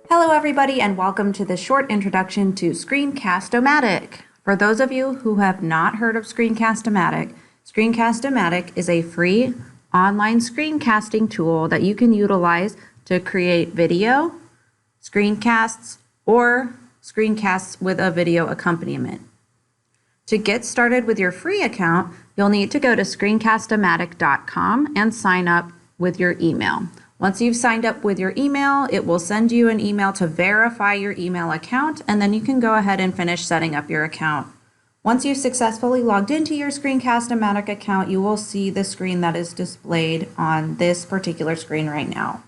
Hello everybody and welcome to this short introduction to Screencast-O-Matic. For those of you who have not heard of Screencast-O-Matic, Screencast-O-Matic is a free online screencasting tool that you can utilize to create video, screencasts, or screencasts with a video accompaniment. To get started with your free account, you'll need to go to Screencast-O-Matic.com and sign up with your email. Once you've signed up with your email, it will send you an email to verify your email account, and then you can go ahead and finish setting up your account. Once you've successfully logged into your Screencast-O-Matic account, you will see the screen that is displayed on this particular screen right now.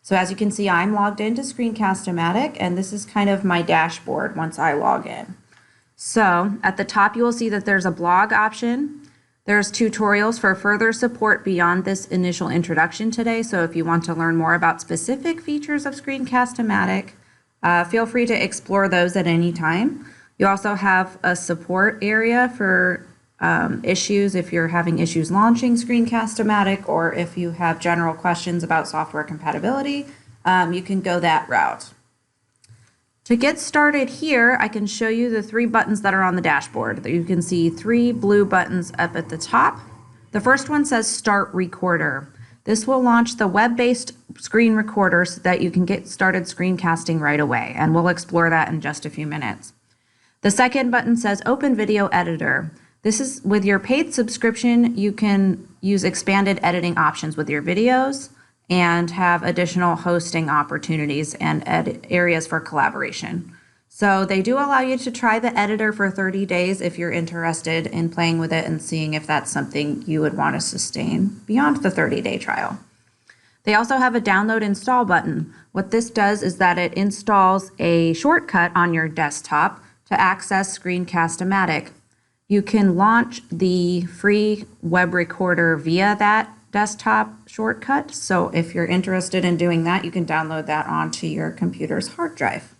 So as you can see, I'm logged into Screencast-O-Matic, and this is kind of my dashboard once I log in. So at the top, you will see that there's a blog option. There's tutorials for further support beyond this initial introduction today, so if you want to learn more about specific features of Screencast-O-Matic, feel free to explore those at any time. You also have a support area for issues if you're having issues launching Screencast-O-Matic, or if you have general questions about software compatibility, you can go that route. To get started here, I can show you the three buttons that are on the dashboard. You can see three blue buttons up at the top. The first one says Start Recorder. This will launch the web-based screen recorder so that you can get started screencasting right away, and we'll explore that in just a few minutes. The second button says Open Video Editor. This is with your paid subscription, you can use expanded editing options with your videos and have additional hosting opportunities and areas for collaboration. So they do allow you to try the editor for 30 days if you're interested in playing with it and seeing if that's something you would want to sustain beyond the 30-day trial. They also have a download install button. What this does is that it installs a shortcut on your desktop to access Screencast-O-Matic. You can launch the free web recorder via that desktop shortcut. So if you're interested in doing that, you can download that onto your computer's hard drive.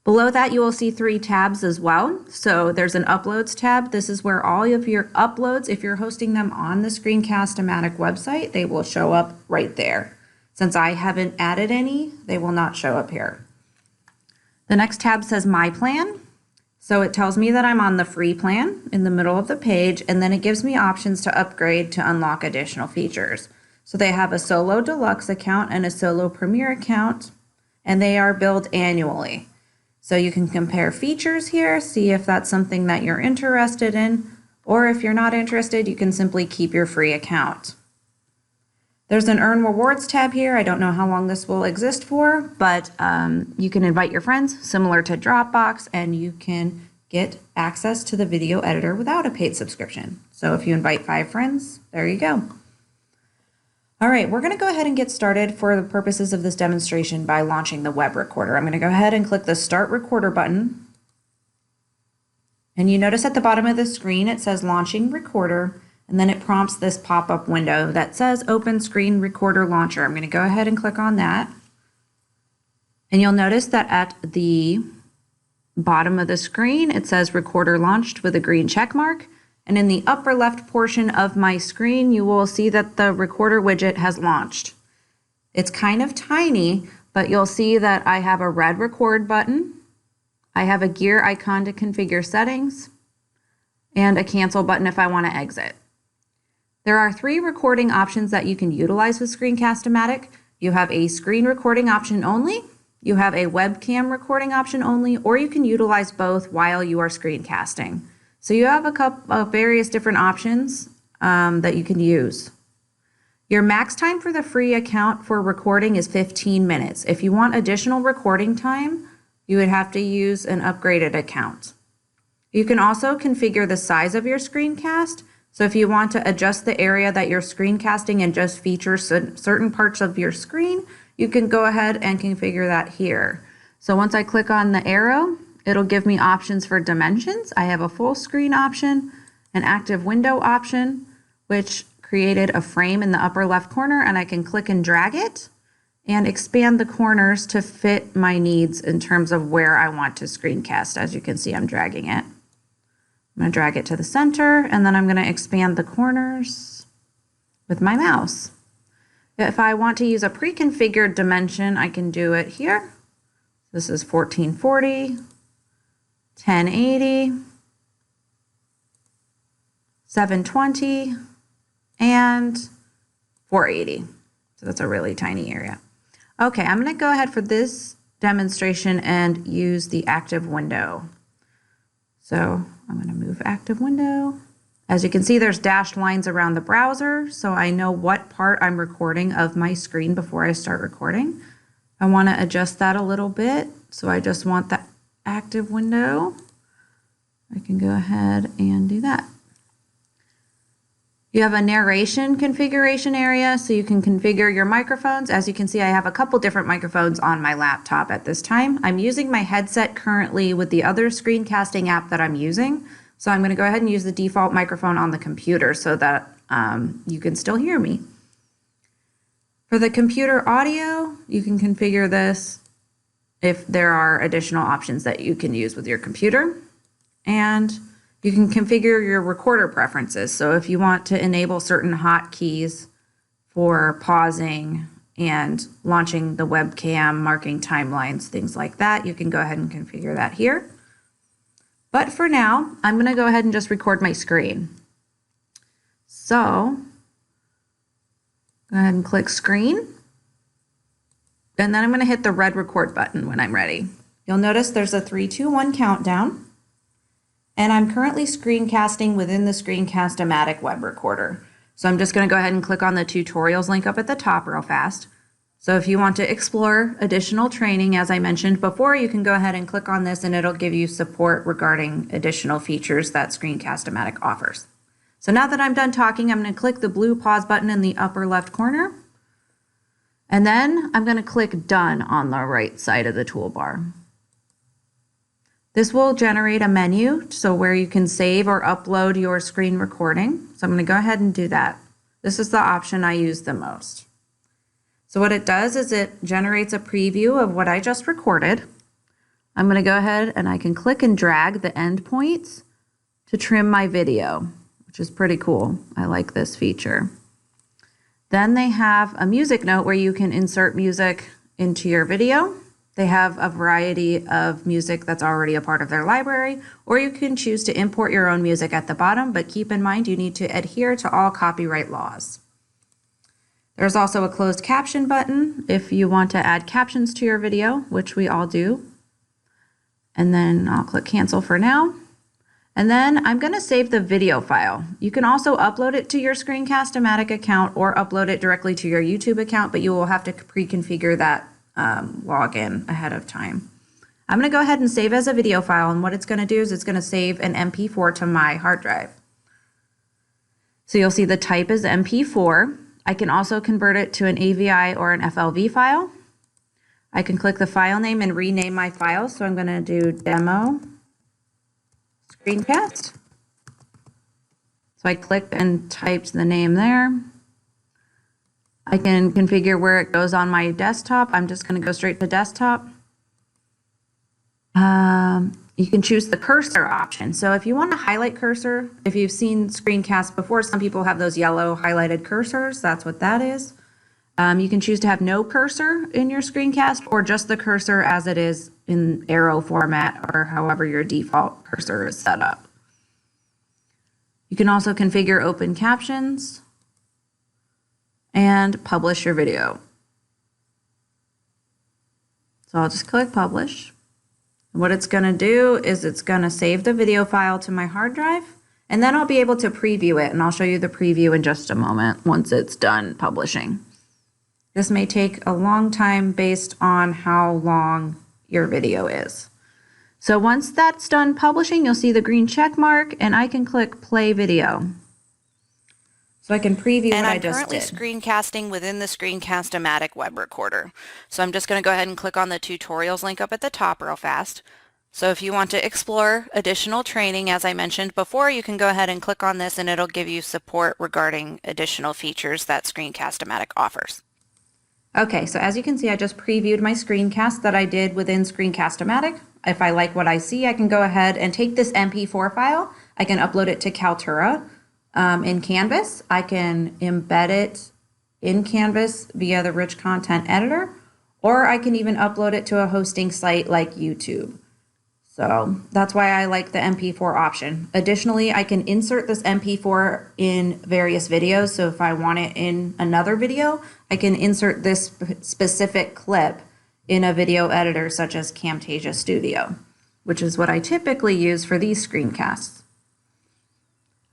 Below that, you will see three tabs as well. So there's an Uploads tab. This is where all of your uploads, if you're hosting them on the Screencast-O-Matic website, they will show up right there. Since I haven't added any, they will not show up here. The next tab says My Plan. So it tells me that I'm on the free plan in the middle of the page, and then it gives me options to upgrade to unlock additional features. So they have a Solo Deluxe account and a Solo Premier account, and they are billed annually. So you can compare features here, see if that's something that you're interested in, or if you're not interested, you can simply keep your free account. There's an Earn Rewards tab here. I don't know how long this will exist for, but you can invite your friends, similar to Dropbox, and you can get access to the video editor without a paid subscription. So if you invite 5 friends, there you go. All right, we're going to go ahead and get started for the purposes of this demonstration by launching the web recorder. I'm going to go ahead and click the Start Recorder button. And you notice at the bottom of the screen it says Launching Recorder. And then it prompts this pop-up window that says Open Screen Recorder Launcher. I'm going to go ahead and click on that. And you'll notice that at the bottom of the screen, it says Recorder Launched with a green check mark. And in the upper left portion of my screen, you will see that the recorder widget has launched. It's kind of tiny, but you'll see that I have a red record button. I have a gear icon to configure settings, and a cancel button if I want to exit. There are 3 recording options that you can utilize with Screencast-O-Matic. You have a screen recording option only, you have a webcam recording option only, or you can utilize both while you are screencasting. So you have a couple of various different options that you can use. Your max time for the free account for recording is 15 minutes. If you want additional recording time, you would have to use an upgraded account. You can also configure the size of your screencast. So if you want to adjust the area that you're screencasting and just feature certain parts of your screen, you can go ahead and configure that here. So once I click on the arrow, it'll give me options for dimensions. I have a full screen option, an active window option, which created a frame in the upper left corner, and I can click and drag it and expand the corners to fit my needs in terms of where I want to screencast. As you can see, I'm dragging it. I'm going to drag it to the center, and then I'm going to expand the corners with my mouse. If I want to use a pre-configured dimension, I can do it here. This is 1440, 1080, 720, and 480. So that's a really tiny area. Okay, I'm going to go ahead for this demonstration and use the active window. So I'm going to move active window. As you can see, there's dashed lines around the browser, so I know what part I'm recording of my screen before I start recording. I want to adjust that a little bit, so I just want the active window. I can go ahead and do that. You have a narration configuration area, so you can configure your microphones. As you can see, I have a couple different microphones on my laptop at this time. I'm using my headset currently with the other screencasting app that I'm using. So I'm going to go ahead and use the default microphone on the computer so that you can still hear me. For the computer audio, you can configure this if there are additional options that you can use with your computer. And you can configure your recorder preferences. So if you want to enable certain hotkeys for pausing and launching the webcam, marking timelines, things like that, you can go ahead and configure that here. But for now, I'm going to go ahead and just record my screen. So go ahead and click screen. And then I'm going to hit the red record button when I'm ready. You'll notice there's a 3, 2, 1 countdown. And I'm currently screencasting within the Screencast-O-Matic web recorder. So I'm just going to go ahead and click on the tutorials link up at the top real fast. So if you want to explore additional training, as I mentioned before, you can go ahead and click on this and it'll give you support regarding additional features that Screencast-O-Matic offers. So now that I'm done talking, I'm going to click the blue pause button in the upper left corner. And then I'm going to click done on the right side of the toolbar. This will generate a menu, so where you can save or upload your screen recording. So I'm going to go ahead and do that. This is the option I use the most. So what it does is it generates a preview of what I just recorded. I'm going to go ahead and I can click and drag the endpoints to trim my video, which is pretty cool. I like this feature. Then they have a music note where you can insert music into your video. They have a variety of music that's already a part of their library, or you can choose to import your own music at the bottom, but keep in mind you need to adhere to all copyright laws. There's also a closed caption button if you want to add captions to your video, which we all do. And then I'll click cancel for now. And then I'm going to save the video file. You can also upload it to your Screencast-O-Matic account or upload it directly to your YouTube account, but you will have to pre-configure that login ahead of time. I'm going to go ahead and save as a video file, and what it's going to do is it's going to save an MP4 to my hard drive. So you'll see the type is MP4. I can also convert it to an AVI or an FLV file. I can click the file name and rename my file, so I'm going to do demo screencast. So I clicked and typed the name there. I can configure where it goes on my desktop. I'm just going to go straight to desktop. You can choose the cursor option. So if you want to highlight cursor, if you've seen screencasts before, some people have those yellow highlighted cursors. That's what that is. You can choose to have no cursor in your screencast or just the cursor as it is in arrow format or however your default cursor is set up. You can also configure open captions and publish your video. So I'll just click publish. What it's going to do is it's going to save the video file to my hard drive, and then I'll be able to preview it, and I'll show you the preview in just a moment once it's done publishing. This may take a long time based on how long your video is. So once that's done publishing, you'll see the green check mark, and I can click play video. So I can preview what I just did. And I'm currently screencasting within the Screencast-O-Matic web recorder. So I'm just going to go ahead and click on the tutorials link up at the top real fast. So if you want to explore additional training, as I mentioned before, you can go ahead and click on this and it'll give you support regarding additional features that Screencast-O-Matic offers. Okay, so as you can see, I just previewed my screencast that I did within Screencast-O-Matic. If I like what I see, I can go ahead and take this MP4 file. I can upload it to Kaltura in Canvas. I can embed it in Canvas via the rich content editor, or I can even upload it to a hosting site like YouTube. So that's why I like the MP4 option. Additionally, I can insert this MP4 in various videos. So if I want it in another video, I can insert this specific clip in a video editor such as Camtasia Studio, which is what I typically use for these screencasts.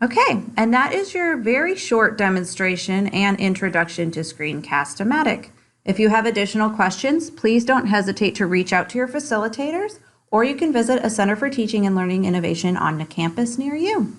Okay, and that is your very short demonstration and introduction to Screencast-O-Matic. If you have additional questions, please don't hesitate to reach out to your facilitators, or you can visit a Center for Teaching and Learning Innovation on a campus near you.